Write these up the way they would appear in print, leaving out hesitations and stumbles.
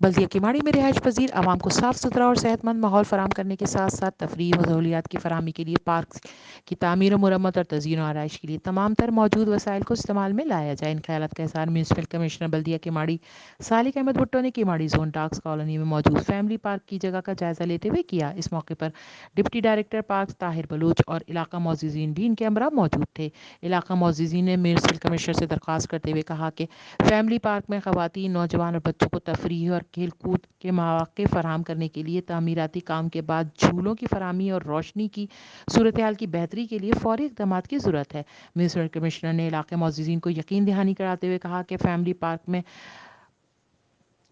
बल्दिया किमाड़ी में रिहाइश पजीर आवाम को साफ सुथरा और सेहतमंद माहौल फराम करने के साथ साथ तफरीह व सहूलियात की फराहमी के लिए पार्क की तामीर व मुरम्मत और तज़ीन और आराइश के लिए तमाम तर मौजूद वसाइल को इस्तेमाल में लाया जाए। इन ख्यालात का इज़हार म्यूनसिपल कमिश्नर बल्दिया किमाड़ी सालिक अहमद भुट्टो ने किमाड़ी जोन डाक्स कॉलोनी में मौजूद फैमिली पार्क की जगह का जायज़ा लेते हुए किया। इस मौके पर deputy director park Tahir Baloch और इलाका मोअज़्ज़िज़ीन भी इनके हमरा मौजूद थे। इलाका मोअज़्ज़िज़ीन ने म्यूनसिपल कमिश्नर से दरख्वास्त करते हुए कहा कि फैमिली पार्क में ख़वातीन, नौजवान और बच्चों को तफरीह और खेल कूद के मौक़े फ़राहम करने के लिए तामीराती काम के बाद झूलों की फराहमी और रोशनी की सूरत हाल की बेहतरी के लिए फ़ौरी इक़दाम की ज़रूरत है। म्यूनसिपल कमिश्नर ने इलाके मोअज़्ज़िज़ीन को यकीन दहानी कराते हुए कहा कि फैमिली पार्क में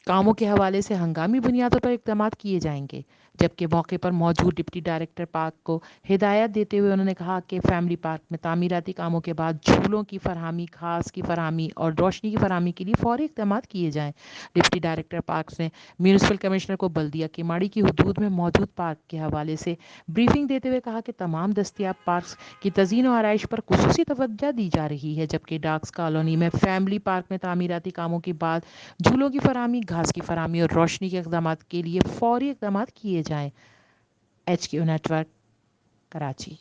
कामों के हवाले से हंगामी बुनियादों पर इक़दाम किए जाएंगे। जबकि मौके पर मौजूद डिप्टी डायरेक्टर पार्क को हिदायत देते हुए उन्होंने कहा कि फैमिली पार्क में तामीराती कामों के बाद झूलों की फरहमी, घास की फरहमी और रोशनी की फरहमी के लिए फ़ौरी इक़दाम किए जाएँ। डिप्टी डायरेक्टर पार्क ने म्यूनसिपल कमिश्नर को बल्दिया किमाड़ी की हदूद में मौजूद पार्क के हवाले से ब्रीफिंग देते हुए कहा कि तमाम दस्तियाब पार्क की तज़ीन और आराइश पर खुसूसी तवज्जो दी जा रही है। जबकि डाक्स कॉलोनी में फैमिली पार्क में तामीराती कामों के बाद झूलों की फरहमी, घास की फरहमी और रोशनी के इक़दाम के लिए फ़ौरी इक़दाम किए जाएँ। HQ network, Karachi.